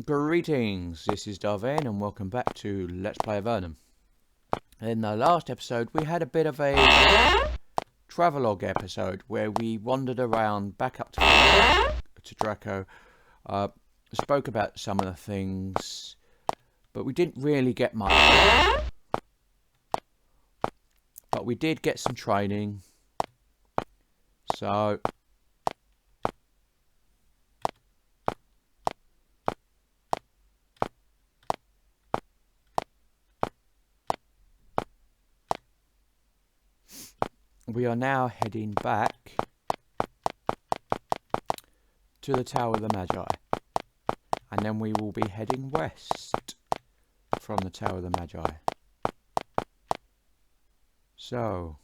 Greetings, this is Vane and welcome back to Let's Play Avernum. In the last episode we had a bit of a travelogue episode where we wandered around back up to Draco, spoke about some of the things, but we didn't really get much. But we did get some training, so we are now heading back to the Tower of the Magi, and then we will be heading west from the Tower of the Magi. So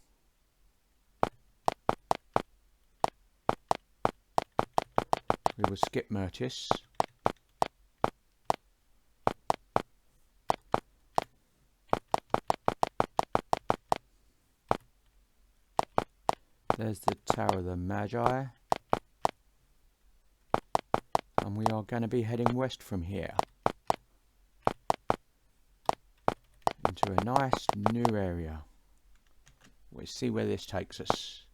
we will skip Myrtis. There's the Tower of the Magi, and we are going to be heading west from here into a nice new area. We'll see where this takes us.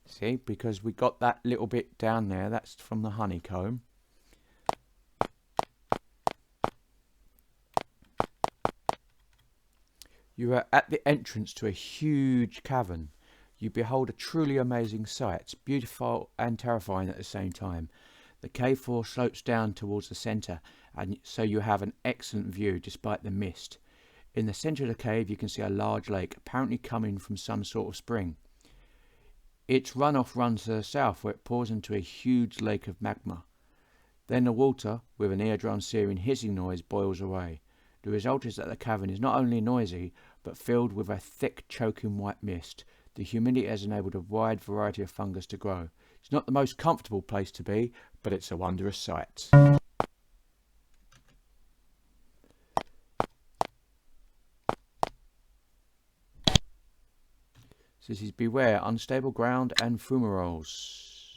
See, because we got that little bit down there, that's from the honeycomb. You are at the entrance to a huge cavern. You behold a truly amazing sight, beautiful and terrifying at the same time. The cave floor slopes down towards the centre, and so you have an excellent view despite the mist. In the centre of the cave you can see a large lake, apparently coming from some sort of spring. Its runoff runs to the south, where it pours into a huge lake of magma. Then the water, with an eardrum-searing hissing noise, boils away. The result is that the cavern is not only noisy, but filled with a thick, choking white mist. The humidity has enabled a wide variety of fungus to grow. It's not the most comfortable place to be, but it's a wondrous sight. So this is beware, unstable ground and fumaroles.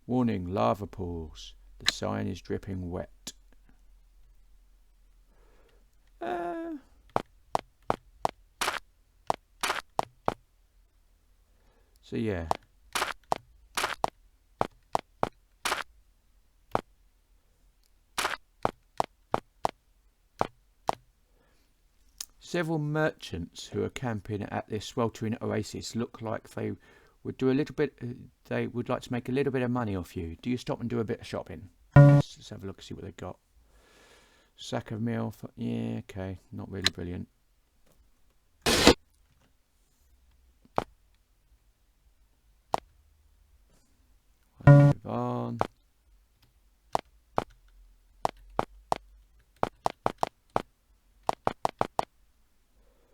Warning, lava pools. The sign is dripping wet. So yeah. Several merchants who are camping at this sweltering oasis look like they would do a little bit. They would like to make a little bit of money off you. Do you stop and do a bit of shopping? Let's have a look, see what they've got. Sack of meal. Yeah, okay, not really brilliant. Move on.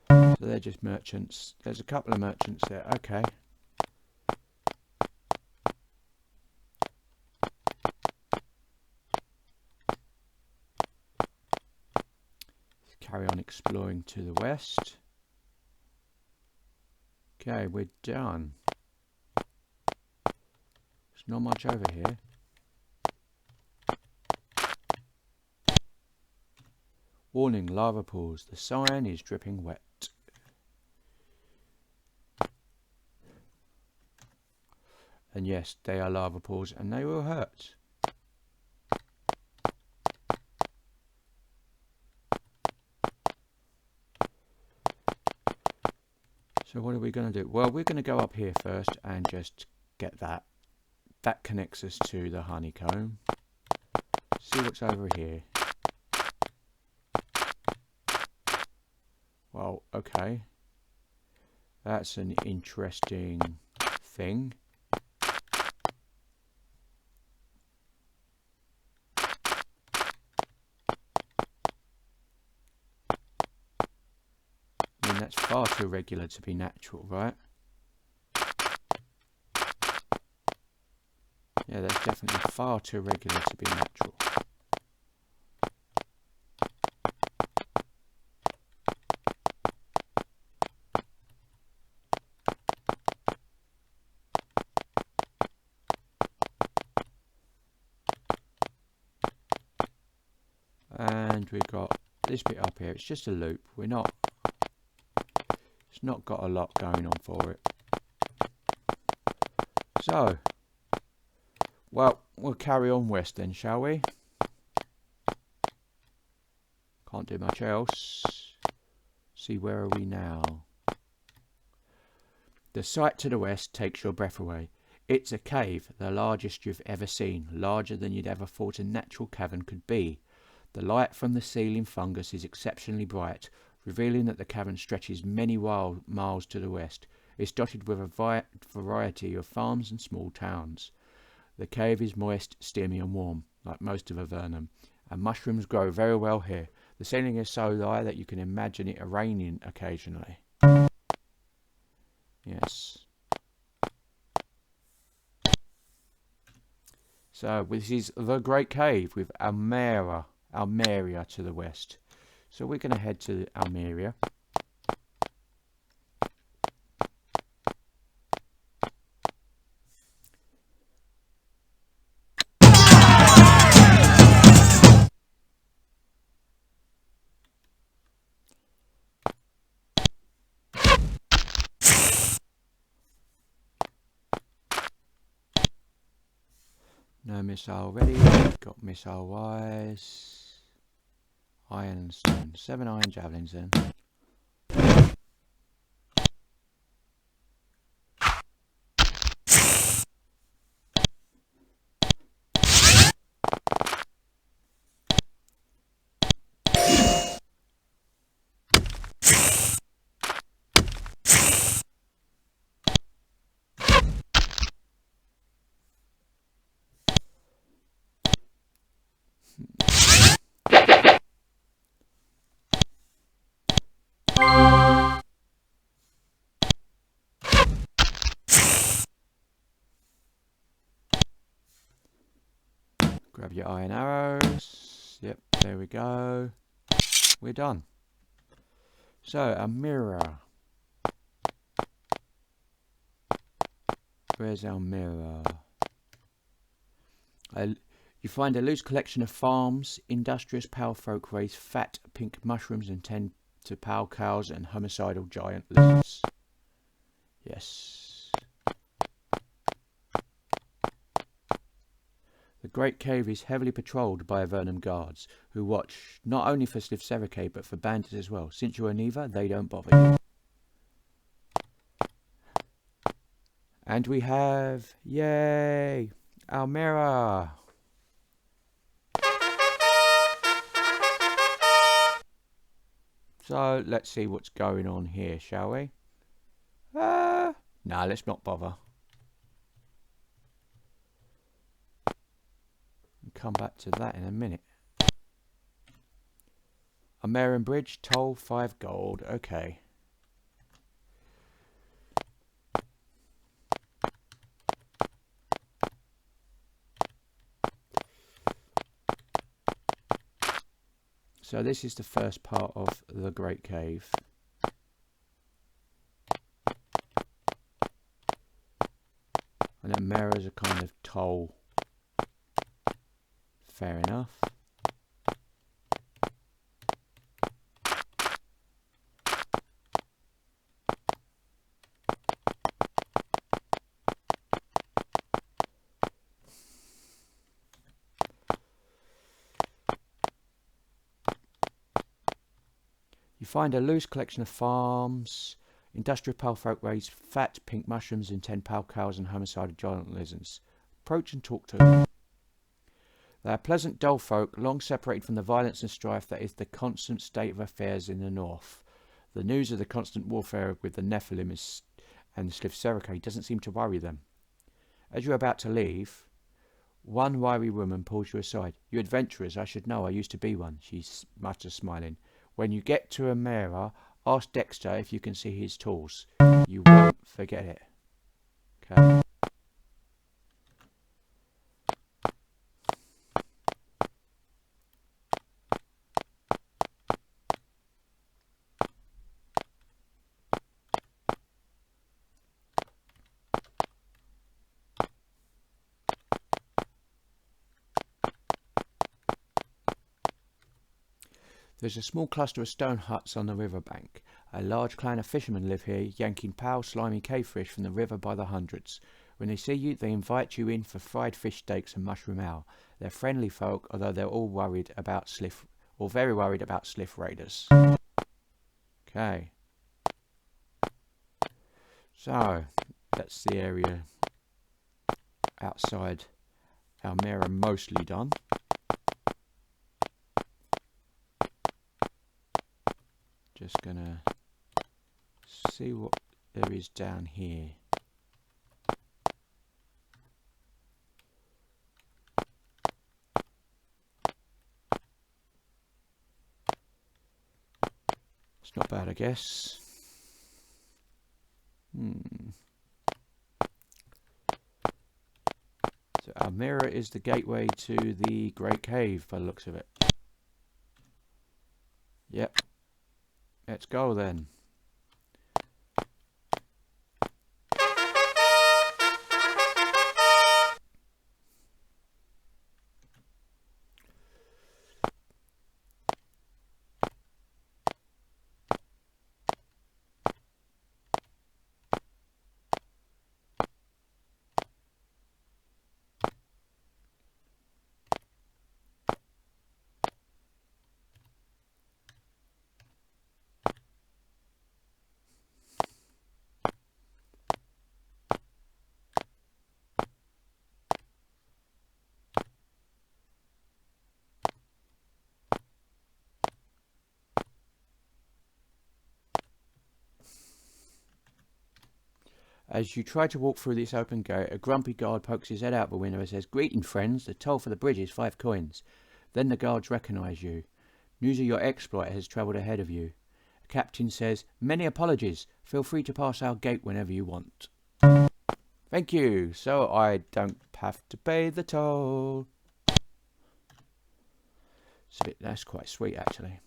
So they're just merchants. There's a couple of merchants there. Okay. Let's carry on exploring to the west. Okay, we're done. There's not much over here. Warning, lava pools. The sign is dripping wet. And yes, they are lava pools and they will hurt. So what are we going to do? Well, we're going to go up here first and just get that. That connects us to the honeycomb. See what's over here. Well, okay. That's an interesting thing. I mean, that's far too regular to be natural, right? Yeah, that's definitely far too regular to be natural. And we've got this bit up here. It's just a loop. It's not got a lot going on for it. So, well, we'll carry on west then, shall we? Can't do much else. See, where are we now? The sight to the west takes your breath away. It's a cave, the largest you've ever seen, larger than you'd ever thought a natural cavern could be. The light from the ceiling fungus is exceptionally bright, revealing that the cavern stretches many miles to the west. It's dotted with a variety of farms and small towns. The cave is moist, steamy and warm, like most of Avernum, and mushrooms grow very well here. The ceiling is so high that you can imagine it raining occasionally. Yes. So this is the Great Cave with Almeria to the west. So we're going to head to Almeria. No missile ready. Got missile wise. Iron and stone. 7 iron javelins then. Grab your iron arrows. Yep, there we go. We're done. So, a mirror. Where's our mirror? You find a loose collection of farms. Industrious pale folk raise fat pink mushrooms and tend to pale cows and homicidal giant lizards. Yes. The Great Cave is heavily patrolled by Avernum guards, who watch not only for Slivsericae but for bandits as well. Since you're neither, they don't bother you. And we have, yay, Almeria. So let's see what's going on here, shall we? No, let's not bother. We'll come back to that in a minute. Almerian Bridge, toll 5 gold. Okay. So this is the first part of the Great Cave. And then mirrors are kind of toll. Fair enough. You find a loose collection of farms. Industrial pale folk raise fat pink mushrooms and 10 pale cows and homicidal giant lizards. Approach and talk to them. They are pleasant dull folk, long separated from the violence and strife that is the constant state of affairs in the north. The news of the constant warfare with the Nephilim and the Slivsericae doesn't seem to worry them. As you are about to leave, one wiry woman pulls you aside. You adventurers, I should know, I used to be one, she mutters, smiling. When you get to Almeria, ask Dexter if you can see his tools. You won't forget it. Okay. There's a small cluster of stone huts on the riverbank. A large clan of fishermen live here, yanking pale, slimy cavefish from the river by the hundreds. When they see you, they invite you in for fried fish steaks and mushroom ale. They're friendly folk, although they're all worried about very worried about sliff raiders. Okay. So, that's the area outside Almera mostly done. Just gonna see what there is down here. It's not bad, I guess. So Almera is the gateway to the Great Cave by the looks of it. Yep. Let's go then. As you try to walk through this open gate, a grumpy guard pokes his head out the window and says, "Greeting, friends. The toll for the bridge is 5 coins. Then the guards recognise you. News of your exploit has travelled ahead of you. A captain says, "Many apologies. Feel free to pass our gate whenever you want." Thank you. So I don't have to pay the toll. That's quite sweet, actually.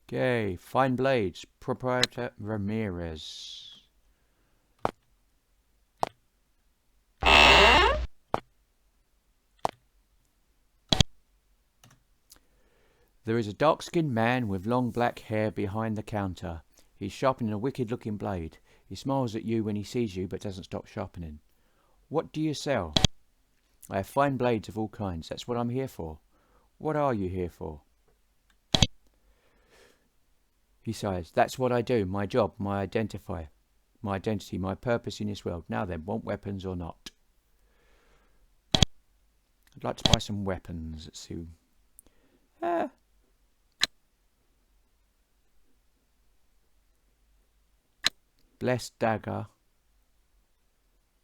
Okay, fine blades, proprietor Ramirez. There is a dark-skinned man with long black hair behind the counter. He's sharpening a wicked-looking blade. He smiles at you when he sees you, but doesn't stop sharpening. What do you sell? I have fine blades of all kinds. That's what I'm here for. What are you here for? He sighs. That's what I do. My job, my identity, my purpose in this world. Now then, want weapons or not? I'd like to buy some weapons. Let's see. Blessed dagger.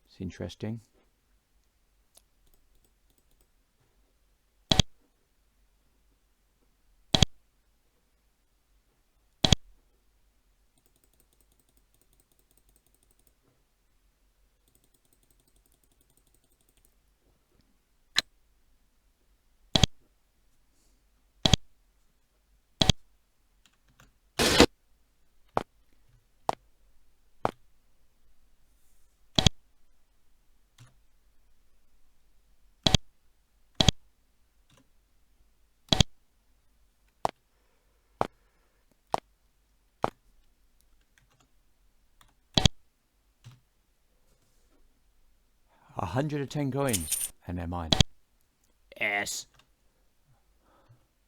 It's interesting. $110 coins, and they're mine. Yes.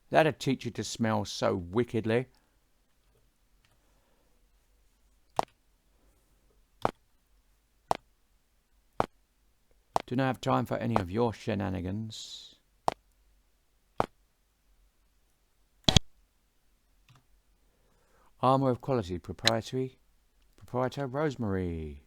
That'd teach you to smell so wickedly. Do not have time for any of your shenanigans. Armour of quality, proprietor Rosemary.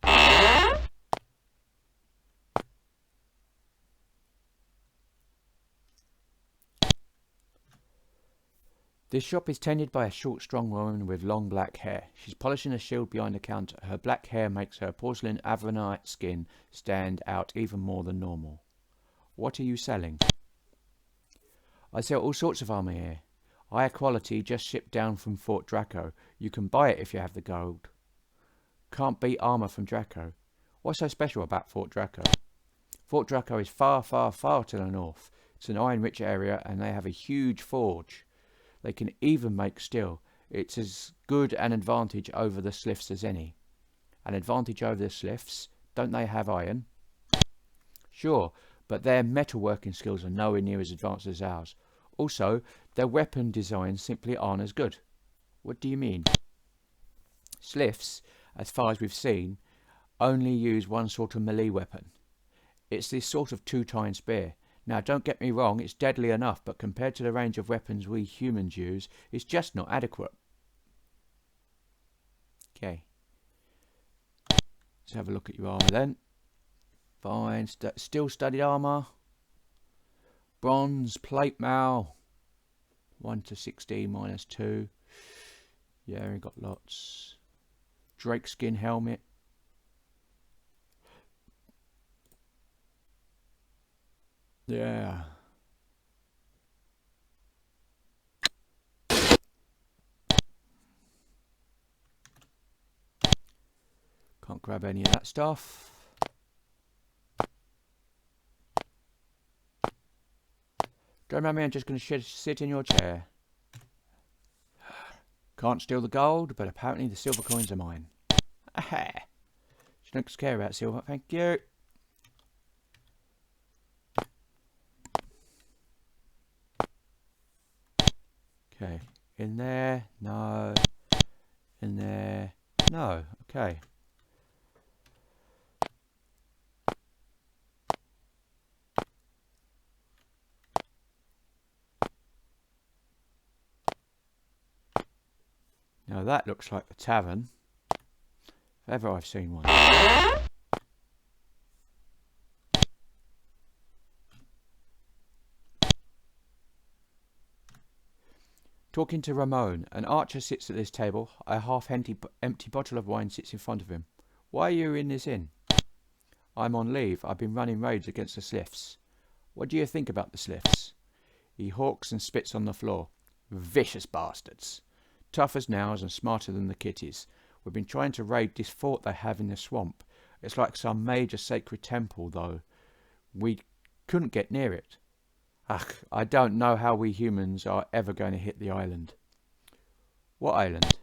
This shop is tended by a short, strong woman with long black hair. She's polishing a shield behind the counter. Her black hair makes her porcelain Avernite skin stand out even more than normal. What are you selling? I sell all sorts of armour here. Higher quality, just shipped down from Fort Draco. You can buy it if you have the gold. Can't beat armour from Draco. What's so special about Fort Draco? Fort Draco is far, far, far to the north. It's an iron-rich area and they have a huge forge. They can even make steel. It's as good an advantage over the Sliths as any. An advantage over the Sliths? Don't they have iron? Sure, but their metalworking skills are nowhere near as advanced as ours. Also, their weapon designs simply aren't as good. What do you mean? Sliths, as far as we've seen, only use one sort of melee weapon. It's this sort of two-tine spear. Now, don't get me wrong, it's deadly enough, but compared to the range of weapons we humans use, it's just not adequate. Okay. Let's have a look at your armour then. Fine. Steel studded armour. Bronze, plate mail. 1 to 16 minus 2. Yeah, we got lots. Drake skin helmet. Yeah. Can't grab any of that stuff. Don't mind me, I'm just going to sit in your chair. Can't steal the gold, but apparently the silver coins are mine. Aha! She don't care about silver, thank you. Okay, in there, no. In there, no. Okay. Now that looks like the tavern, if ever I've seen one. Talking to Ramon, an archer sits at this table. A half-empty bottle of wine sits in front of him. Why are you in this inn? I'm on leave. I've been running raids against the Sliths. What do you think about the Sliths? He hawks and spits on the floor. Vicious bastards. Tough as nails and smarter than the kitties. We've been trying to raid this fort they have in the swamp. It's like some major sacred temple, though. We couldn't get near it. Ugh, I don't know how we humans are ever going to hit the island. What island?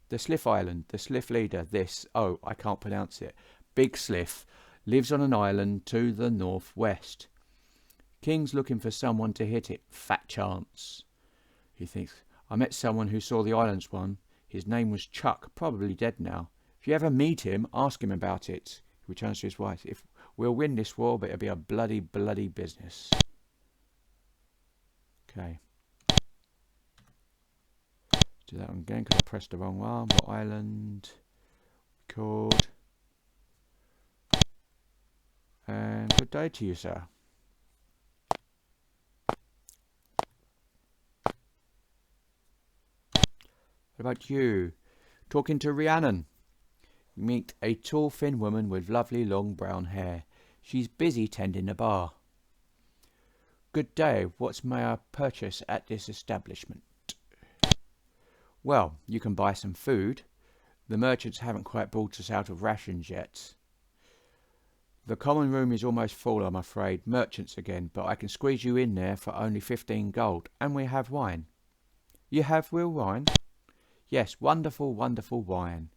The Slith Island. The Slith leader, I can't pronounce it. Big Slith, lives on an island to the northwest. King's looking for someone to hit it. Fat chance. He thinks, I met someone who saw the islands one. His name was Chuck, probably dead now. If you ever meet him, ask him about it. He returns to his wife. If we'll win this war, but it'll be a bloody, bloody business. Okay. Do that one again because I pressed the wrong one. What island? Record. And good day to you, sir. What about you? Talking to Rhiannon. You meet a tall, thin woman with lovely, long brown hair. She's busy tending the bar. Good day. What may I purchase at this establishment? Well, you can buy some food. The merchants haven't quite brought us out of rations yet. The common room is almost full, I'm afraid. Merchants again, but I can squeeze you in there for only 15 gold. And we have wine. You have real wine? Yes, wonderful, wonderful wine.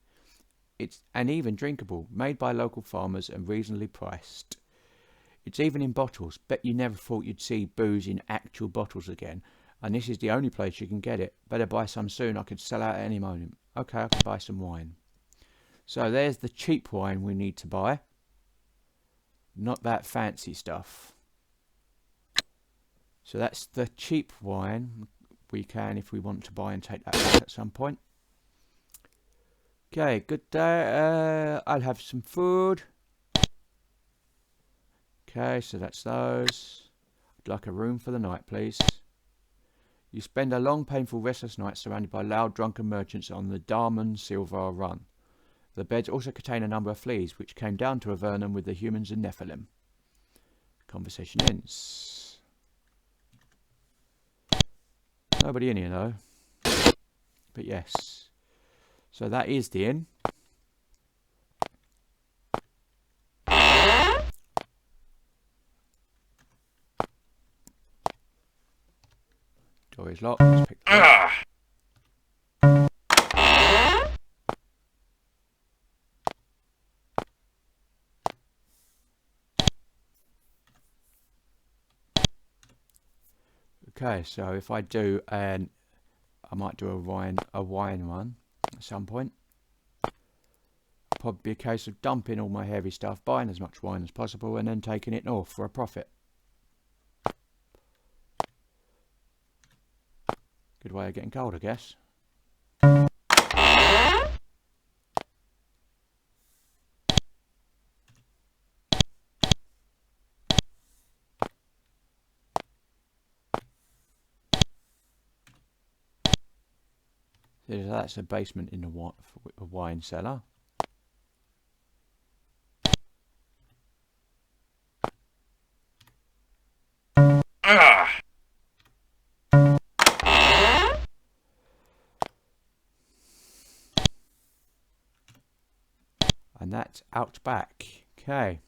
It's even drinkable, made by local farmers and reasonably priced. It's even in bottles. Bet you never thought you'd see booze in actual bottles again. And this is the only place you can get it. Better buy some soon. I could sell out at any moment. Okay, I can buy some wine. So there's the cheap wine we need to buy. not that fancy stuff. So that's the cheap wine. We can, if we want to buy and take that back at some point. Okay, good day. I'll have some food. Okay, so that's those. I'd like a room for the night, please. You spend a long, painful, restless night surrounded by loud, drunken merchants on the Darman Silvar Run. The beds also contain a number of fleas, which came down to Avernum with the humans and Nephilim. Conversation ends. Nobody in here, though. But yes. So that is the inn. Door is locked. Let's pick the lock. Okay, so if I do, and I might do a wine one at some point. Probably be a case of dumping all my heavy stuff, buying as much wine as possible, and then taking it north for a profit. Good way of getting cold, I guess. So that's a basement in a wine cellar. And that's out back. Okay.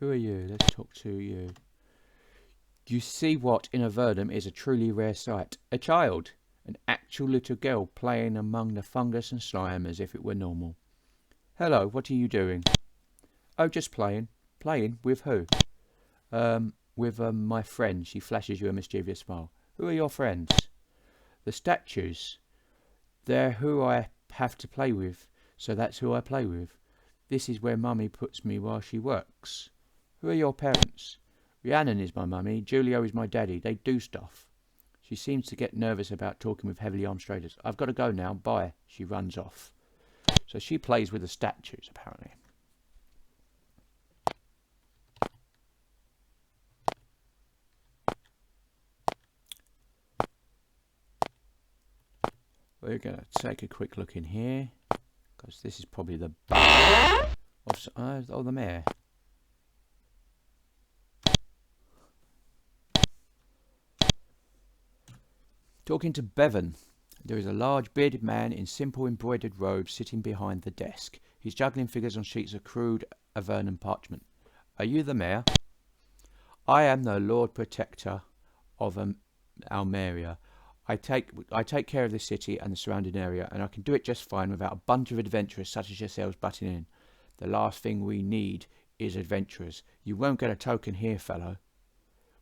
Who are you? Let's talk to you. You see what in Avernum is a truly rare sight. A child. An actual little girl playing among the fungus and slime as if it were normal. Hello, what are you doing? Oh, just playing. Playing? With who? With my friend. She flashes you a mischievous smile. Who are your friends? The statues. They're who I have to play with, so that's who I play with. This is where Mummy puts me while she works. Who are your parents? Rhiannon is my mummy, Julio is my daddy. They do stuff. She seems to get nervous about talking with heavily armed strangers. I've got to go now, bye. She runs off. So she plays with the statues, apparently. We're going to take a quick look in here, because this is probably the back of the mayor. Talking to Bevan. There is a large bearded man in simple embroidered robes sitting behind the desk. He's juggling figures on sheets of crude Avernum parchment. Are you the mayor? I am the Lord Protector of Almeria. I take care of this city and the surrounding area, and I can do it just fine without a bunch of adventurers such as yourselves butting in. The last thing we need is adventurers. You won't get a token here, fellow.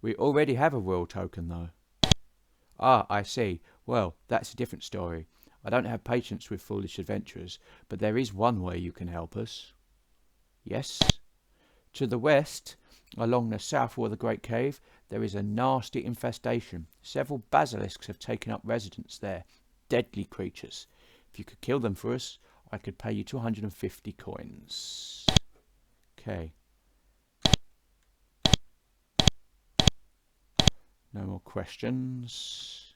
We already have a royal token, though. Ah, I see. Well, that's a different story. I don't have patience with foolish adventurers, but there is one way you can help us. Yes? To the west, along the south wall of the Great Cave, there is a nasty infestation. Several basilisks have taken up residence there. Deadly creatures. If you could kill them for us, I could pay you 250 coins. Okay. No more questions.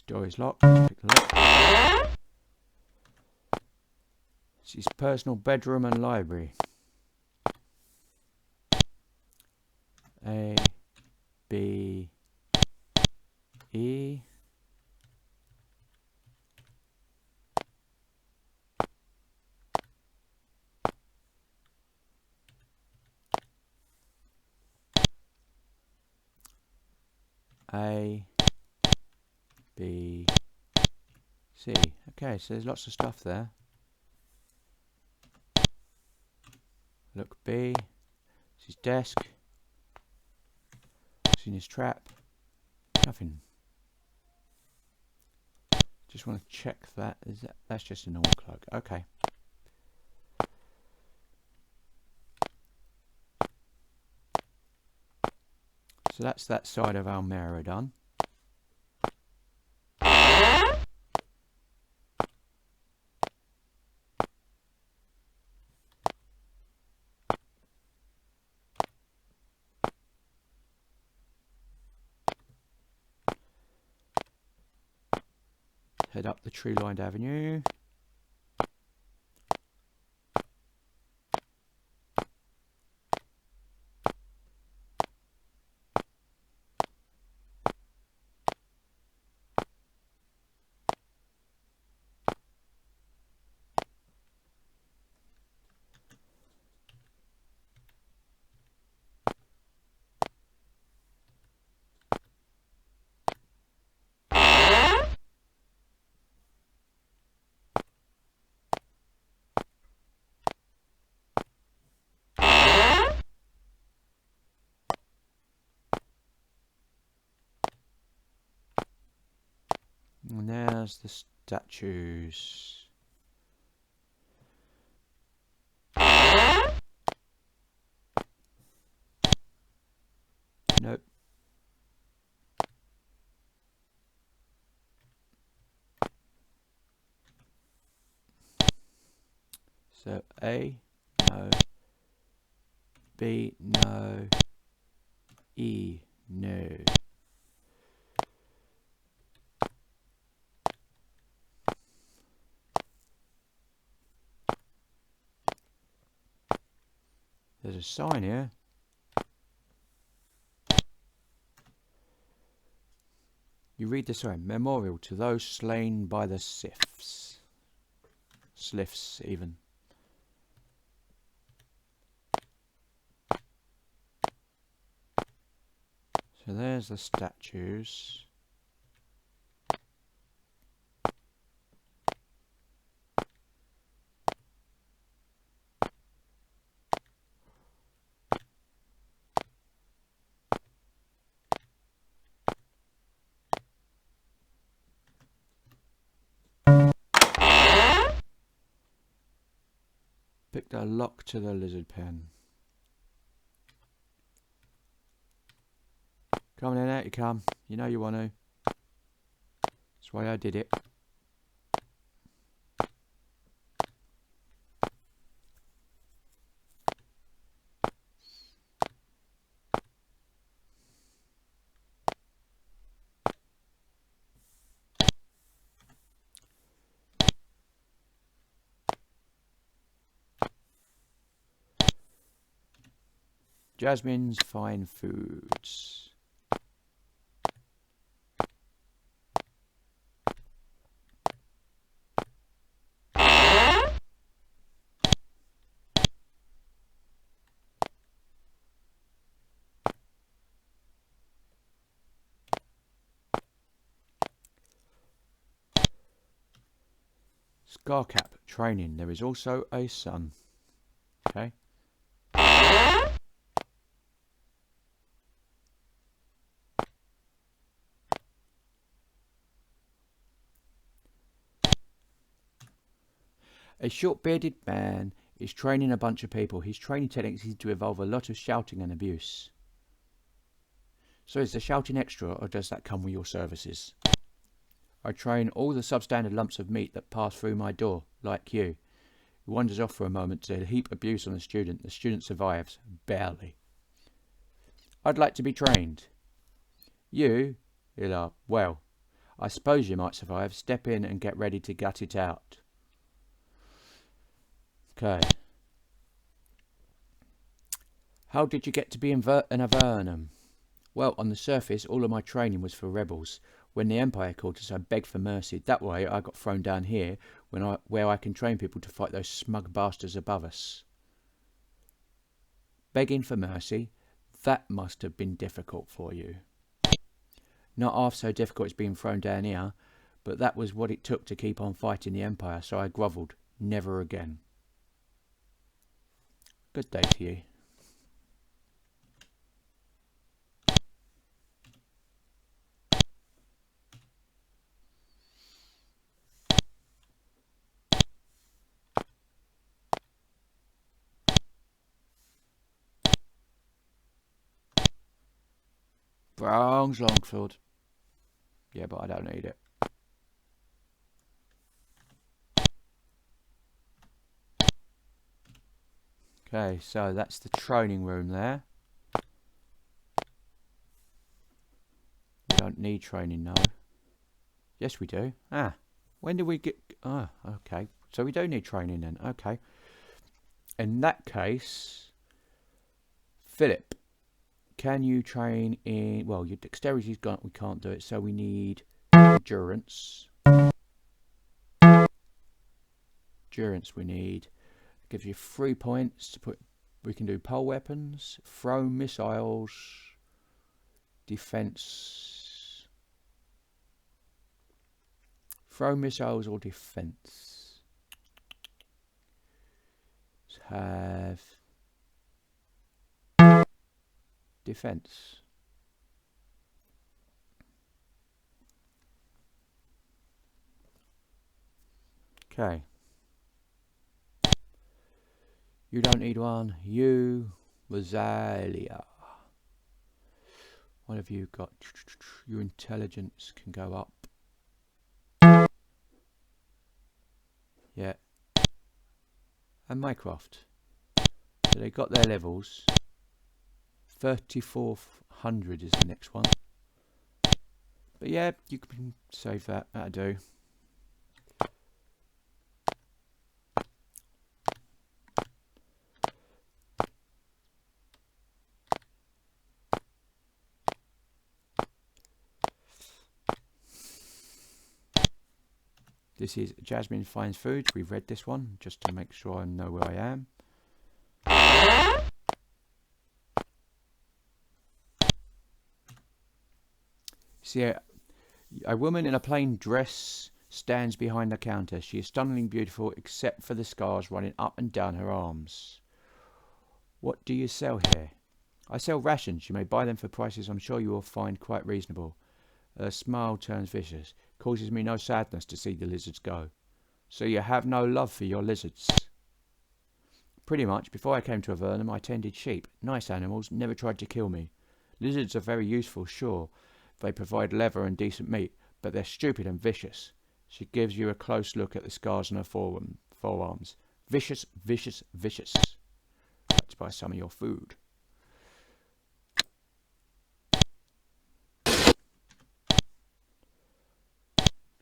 Door is locked. Pick the lock. It's his personal bedroom and library. A, B, E. A, B, C. Okay, so there's lots of stuff there. Look, B. It's his desk. What's in his trap? Nothing. Just want to check that. That's just a normal plug. Okay. So that's that side of Almera done. Head up the tree-lined avenue. And there's the statues. Nope. So A, no. B, no. E, no. There's a sign here. You read the sign. Memorial to those slain by the Siths. Sliths, even. So there's the statues. Pick the lock to the lizard pen. Come on in, out you come. You know you want to. That's why I did it. Jasmine's Fine Foods. Scarcap training. There is also a sun. Okay. A short-bearded man is training a bunch of people. His training techniques is to involve a lot of shouting and abuse. So is the shouting extra, or does that come with your services? I train all the substandard lumps of meat that pass through my door, like you. He wanders off for a moment to heap abuse on the student. The student survives, barely. I'd like to be trained. You? He'll laugh. Well, I suppose you might survive. Step in and get ready to gut it out. Okay. How did you get to be in Avernum? Well, on the surface, all of my training was for rebels. When the Empire called us, I begged for mercy. That way, I got thrown down here, where I can train people to fight those smug bastards above us. Begging for mercy? That must have been difficult for you. Not half so difficult as being thrown down here, but that was what it took to keep on fighting the Empire, so I grovelled. Never again. Good day to you. Bronze longsword. Yeah, but I don't need it. Okay, so that's the training room there. We don't need training, no. Yes, we do. Ah, when did we get... Ah, okay. So we don't need training then. Okay. In that case, Philip, can you train in... Well, your dexterity's gone. We can't do it, so we need endurance. Endurance we need. It gives you 3 points to put... We can do pole weapons, throw missiles, defense. Throw missiles or defense. Let's have defense. Okay. You don't need one. You, Rosalia. What have you got? Your intelligence can go up. Yeah. And Mycroft. So they got their levels. 3400 is the next one. But yeah, you can save that. That'll do. This is Jasmine Finds Food. We've read this one just to make sure I know where I am. See, a woman in a plain dress stands behind the counter. She is stunningly beautiful except for the scars running up and down her arms. What do you sell here? I sell rations. You may buy them for prices I'm sure you will find quite reasonable. Her smile turns vicious. Causes me no sadness to see the lizards go. So you have no love for your lizards? Pretty much. Before I came to Avernum, I tended sheep. Nice animals, never tried to kill me. Lizards are very useful, sure. They provide leather and decent meat, but they're stupid and vicious. She gives you a close look at the scars on her forearms. Vicious, vicious, vicious. Let's buy some of your food.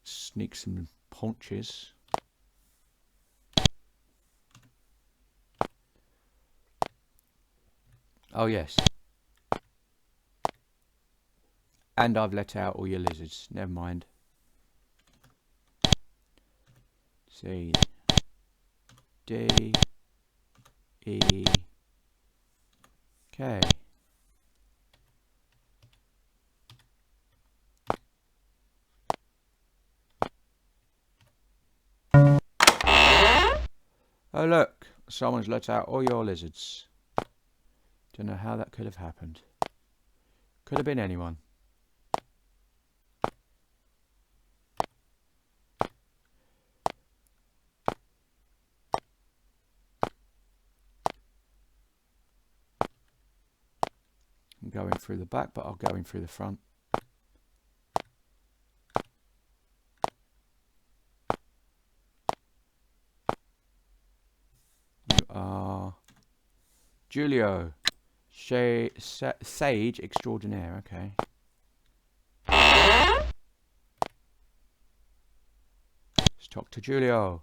Sneak some paunches. Oh yes. And I've let out all your lizards. Never mind. C D E K. Oh look, someone's let out all your lizards. Don't know how that could have happened. Could have been anyone. I'm going through the back, but I'll go in through the front. You are Julio, Sage Extraordinaire. Okay. Talk to Julio.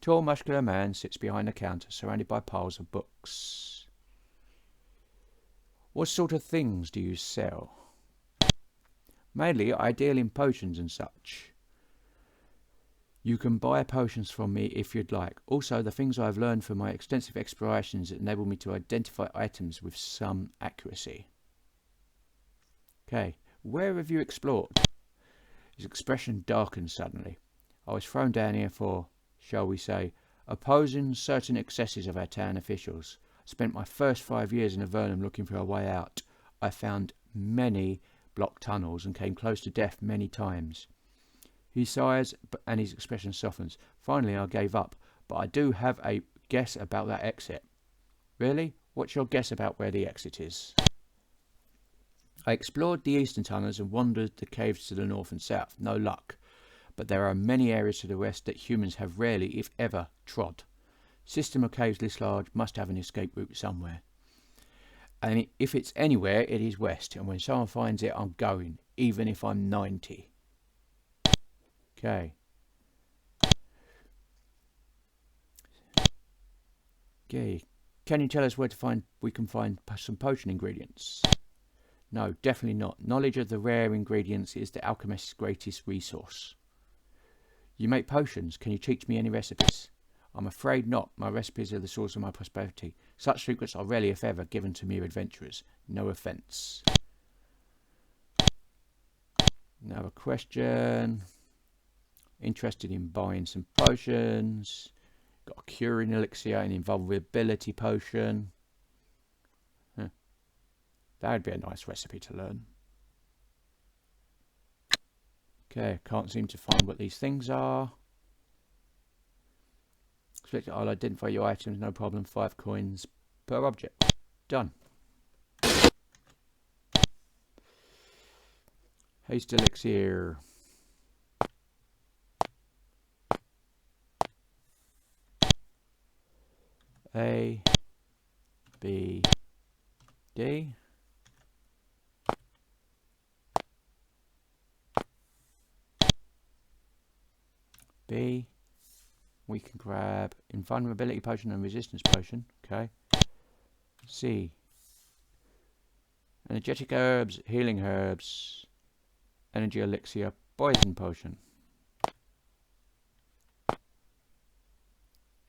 Tall, muscular man sits behind a counter surrounded by piles of books. What sort of things do you sell? Mainly, I deal in potions and such. You can buy potions from me if you'd like. Also, the things I've learned from my extensive explorations enable me to identify items with some accuracy. Okay, where have you explored? His expression darkened suddenly. I was thrown down here for, shall we say, opposing certain excesses of our town officials. I spent my first 5 years in Avernum looking for a way out. I found many blocked tunnels and came close to death many times. He sighs and his expression softens. Finally, I gave up, but I do have a guess about that exit. Really? What's your guess about where the exit is? I explored the eastern tunnels and wandered the caves to the north and south. No luck. But there are many areas to the west that humans have rarely, if ever, trod. System of caves this large must have an escape route somewhere. And if it's anywhere, it is west. And when someone finds it, I'm going, even if I'm 90. Okay. Okay. Can you tell us where we can find some potion ingredients? No, definitely not. Knowledge of the rare ingredients is the alchemist's greatest resource. You make potions. Can you teach me any recipes? I'm afraid not. My recipes are the source of my prosperity. Such secrets are rarely, if ever, given to mere adventurers. No offence. Another question. Interested in buying some potions. Got a curing elixir and invulnerability potion. That would be a nice recipe to learn. Okay, can't seem to find what these things are. I'll identify your items, no problem. 5 coins per object. Done. Haste elixir. A, B, D. B. We can grab invulnerability potion and resistance potion. Okay. C. Energetic herbs, healing herbs, energy elixir, poison potion.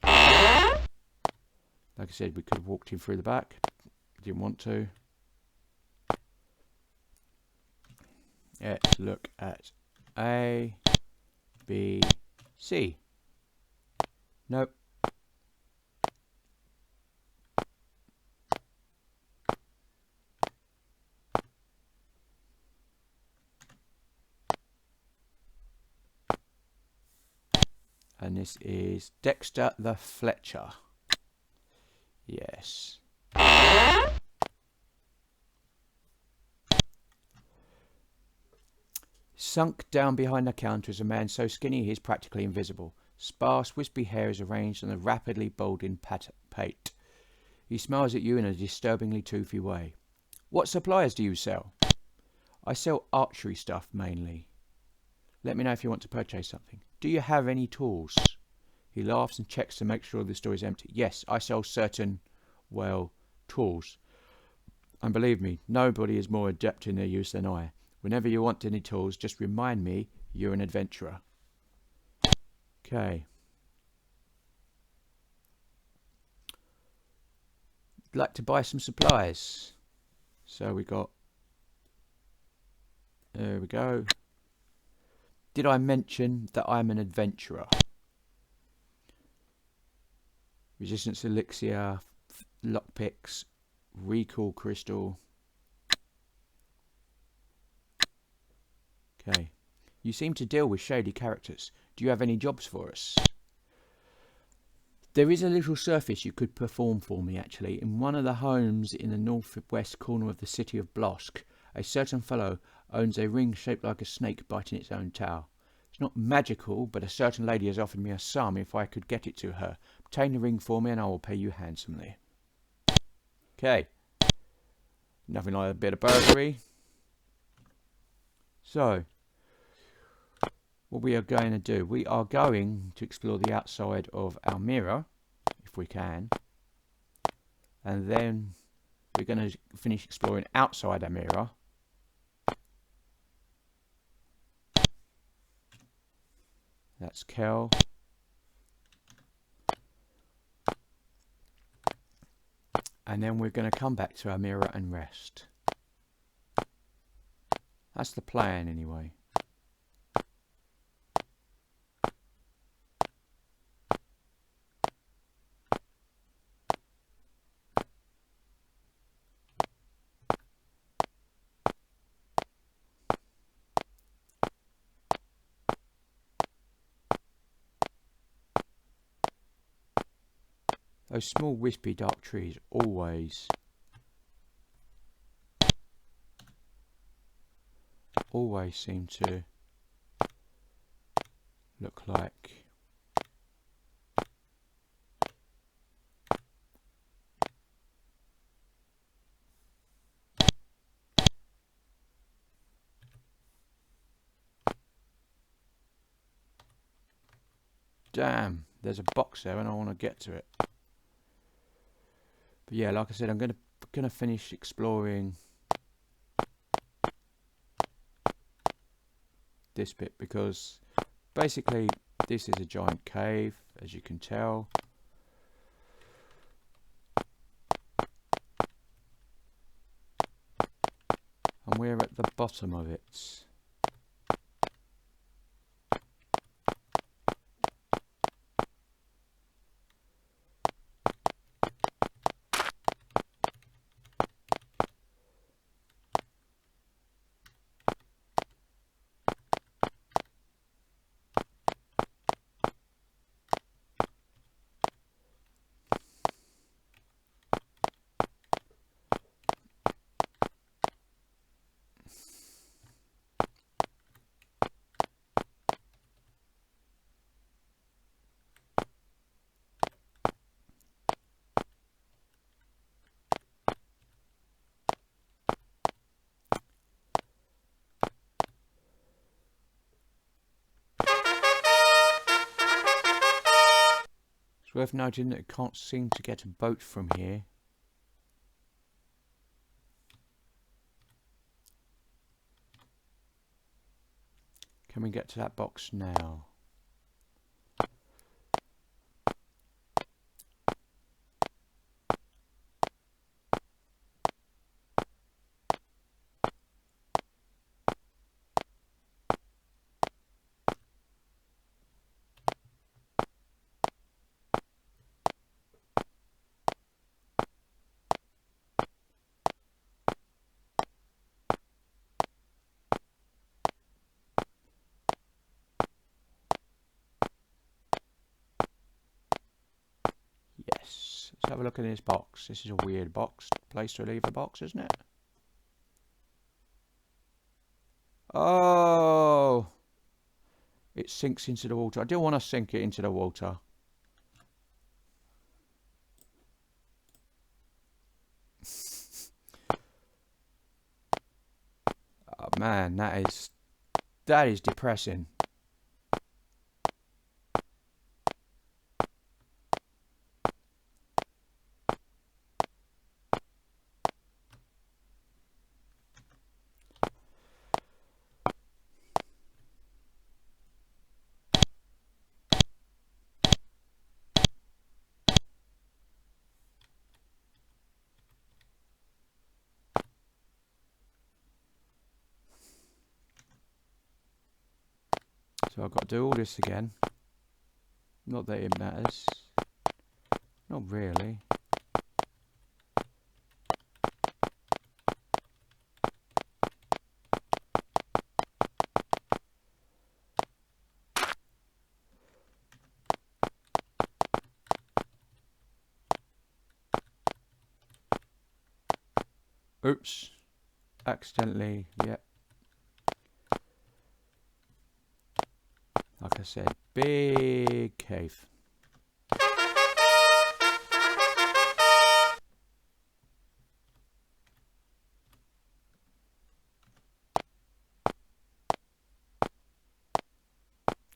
Like I said, we could have walked in through the back. Didn't want to. Let's look at A, B, C. Nope. And this is Dexter the Fletcher. Yes. Sunk down behind the counter is a man so skinny he is practically invisible. Sparse, wispy hair is arranged on a rapidly balding pate. He smiles at you in a disturbingly toothy way. What supplies do you sell? I sell archery stuff mainly. Let me know if you want to purchase something. Do you have any tools? He laughs and checks to make sure the store is empty. Yes, I sell certain, well, tools. And believe me, nobody is more adept in their use than I. Whenever you want any tools, just remind me you're an adventurer. Okay. I'd like to buy some supplies. So we got... There we go. Did I mention that I'm an adventurer? Resistance elixir, lockpicks, recall crystal. Okay. You seem to deal with shady characters. Do you have any jobs for us? There is a little service you could perform for me, actually. In one of the homes in the northwest corner of the city of Blosk, a certain fellow owns a ring shaped like a snake biting its own tail. It's not magical, but a certain lady has offered me a sum if I could get it to her. Obtain the ring for me and I will pay you handsomely. Okay. Nothing like a bit of burglary. So, what we are going to do, we are going to explore the outside of our mirror, if we can. And then we're going to finish exploring outside our mirror. That's Kel. And then we're going to come back to our mirror and rest. That's the plan anyway. Those small wispy dark trees always seem to look like damn, there's a box there and I want to get to it. But yeah, like I said, I'm gonna finish exploring this bit because basically this is a giant cave, as you can tell. And we're at the bottom of it. It's worth noting that it can't seem to get a boat from here. Can we get to that box now? Yes. Let's have a look in this box. This is a weird box. Place to leave a box, isn't it? Oh! It sinks into the water. I don't want to sink it into the water. Oh man, that is depressing. So I've got to do all this again. Not that it matters. Not really. Oops. Accidentally, yep. Like I said, big cave.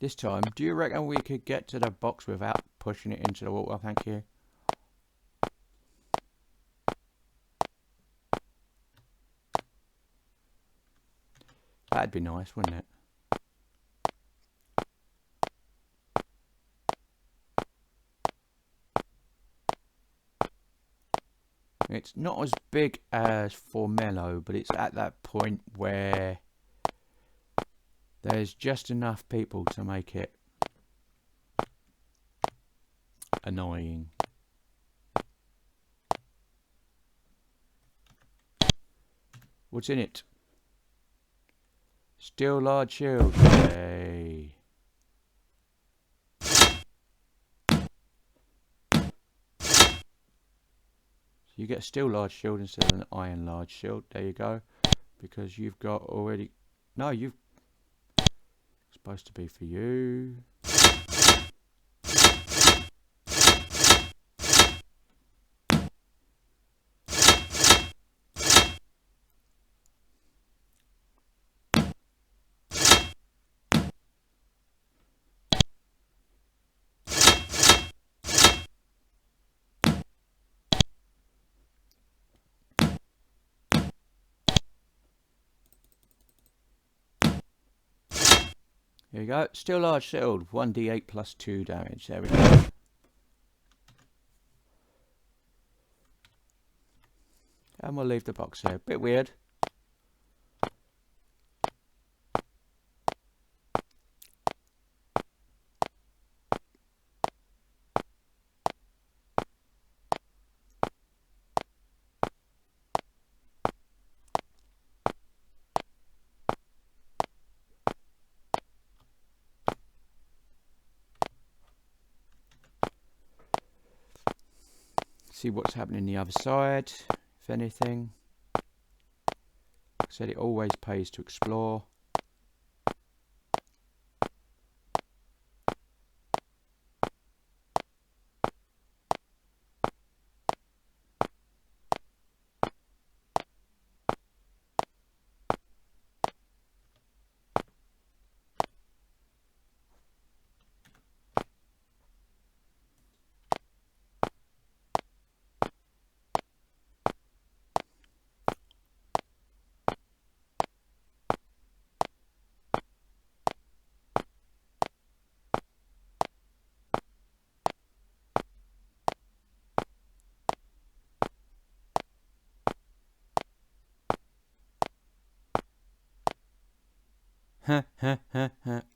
This time, do you reckon we could get to the box without pushing it into the water? Thank you. That'd be nice, wouldn't it? It's not as big as Formello, but it's at that point where there's just enough people to make it annoying. What's in it? Still large shield. Yay. You get a steel large shield instead of an iron large shield. There you go. Because you've got already... No, you've... Supposed to be for you. Here you go. Still large shield. 1d8 plus 2 damage. There we go. And we'll leave the box there. Bit weird. See what's happening the other side, if anything. Like I said, it always pays to explore.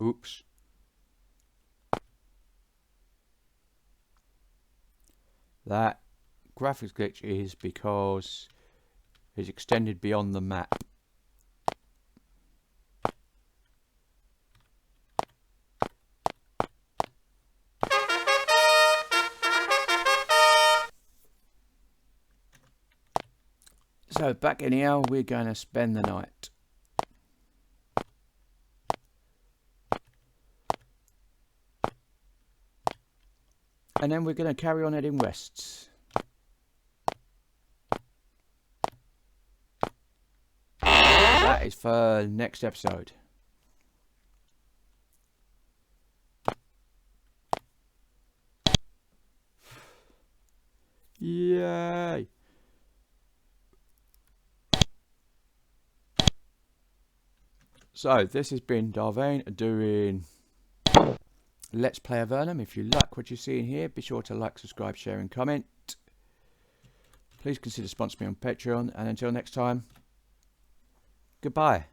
Oops. That graphics glitch is because it's extended beyond the map. So back in here, we're going to spend the night. And then we're going to carry on heading west. That is for next episode. Yay! So this has been Vane doing Let's Play Avernum. If you like what you see in here, be sure to like, subscribe, share and comment. Please consider sponsoring me on Patreon. And until next time, goodbye.